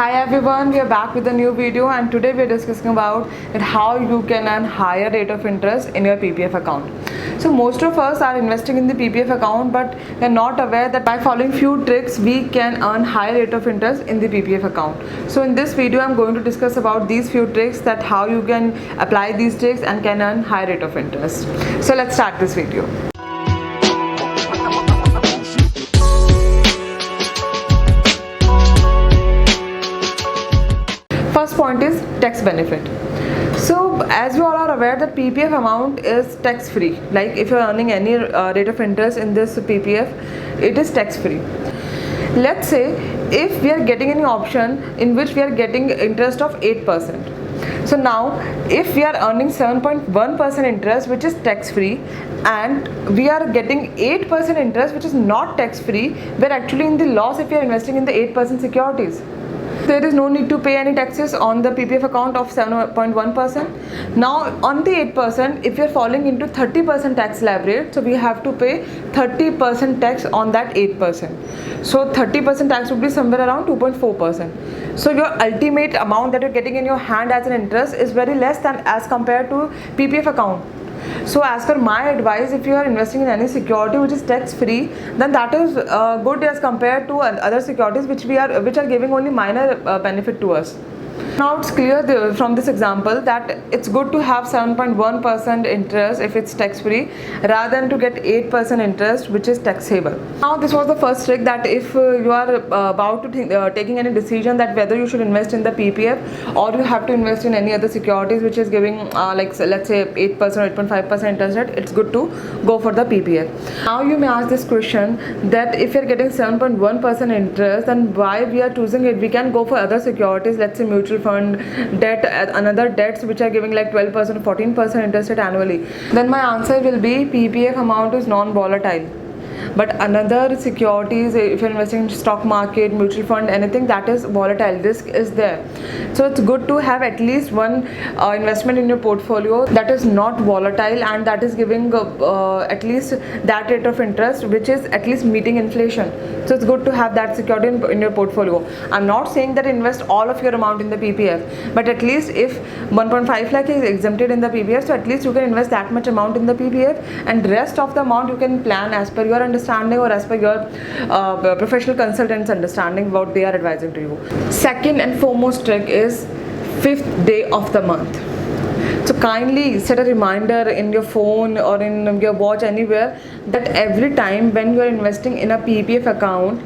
Hi everyone, we are back with a new video and today we are discussing about how you can earn higher rate of interest in your PPF account. So most of us are investing in the PPF account, but we are not aware that by following few tricks we can earn higher rate of interest in the PPF account. So in this video I'm going to discuss about these few tricks, that how you can apply these tricks and can earn higher rate of interest. So let's start this video. First point is tax benefit. So as you all are aware that PPF amount is tax free. Like if you are earning any rate of interest in this PPF, it is tax free. Let's say if we are getting any option in which we are getting interest of 8%. So now if we are earning 7.1% interest which is tax free and we are getting 8% interest which is not tax free, we are actually in the loss if we are investing in the 8% securities. There is no need to pay any taxes on the PPF account of 7.1%. Now on the 8%, if you are falling into 30% tax slab rate, so we have to pay 30% tax on that 8%. So 30% tax would be somewhere around 2.4%. So your ultimate amount that you're getting in your hand as an interest is very less than as compared to PPF account. So as per my advice, if you are investing in any security which is tax free, then that is good as compared to other securities which are giving only minor benefit to us. Now it's clear from this example that it's good to have 7.1% interest if it's tax free rather than to get 8% interest which is taxable. Now this was the first trick, that if you are about to taking any decision that whether you should invest in the PPF or you have to invest in any other securities which is giving like let's say 8% or 8.5% interest rate, it's good to go for the PPF. Now you may ask this question that if you're getting 7.1% interest, then why we are choosing it? We can go for other securities, let's say mutual fund, debt, another debts which are giving like 12% or 14% interest rate annually. Then my answer will be PPF amount is non-volatile. But another securities, if you're investing in stock market, mutual fund, anything that is volatile, risk is there. So it's good to have at least one investment in your portfolio that is not volatile and that is giving at least that rate of interest which is at least meeting inflation. So it's good to have that security in your portfolio. I'm not saying that invest all of your amount in the PPF, but at least if 1.5 lakh is exempted in the PPF, so at least you can invest that much amount in the PPF and rest of the amount you can plan as per your understanding or as per your professional consultants understanding what they are advising to you. Second and foremost trick is 5th day of the month. So kindly set a reminder in your phone or in your watch, anywhere, that every time when you are investing in a PPF account,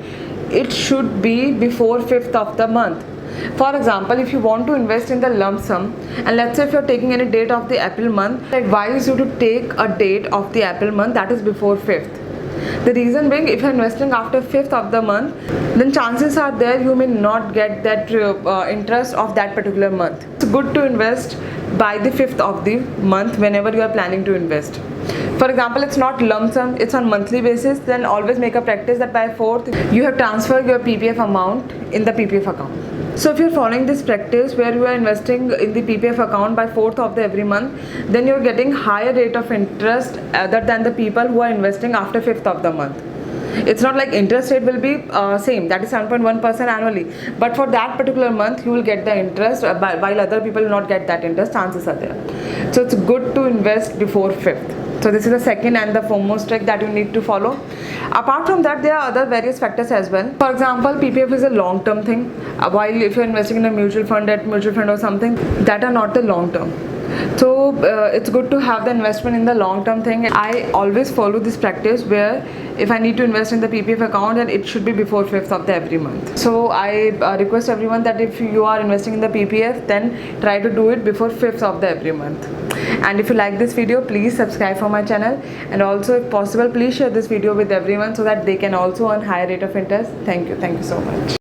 it should be before 5th of the month. For example, if you want to invest in the lump sum, and let's say if you're taking any date of the April month, I advise you to take a date of the April month that is before 5th. The reason being, if you're investing after 5th of the month, then chances are there you may not get that interest of that particular month. It's good to invest by the 5th of the month whenever you are planning to invest. For example, it's not lump sum, it's on monthly basis, then always make a practice that by 4th you have transferred your PPF amount in the PPF account. So if you're following this practice where you are investing in the PPF account by 4th of every month, then you're getting higher rate of interest other than the people who are investing after 5th of the month. It's not like interest rate will be same, that is 7.1% annually, but for that particular month you will get the interest while other people will not get that interest, chances are there. So it's good to invest before 5th. So this is the second and the foremost trick that you need to follow. Apart from that, there are other various factors as well. For example, PPF is a long-term thing, while if you're investing in a mutual fund or something, that are not the long-term. So it's good to have the investment in the long-term thing. I always follow this practice where if I need to invest in the PPF account, then it should be before 5th of every month. So I request everyone that if you are investing in the PPF, then try to do it before 5th of every month. And if you like this video, please subscribe for my channel, and also if possible please share this video with everyone so that they can also earn higher rate of interest. Thank you so much.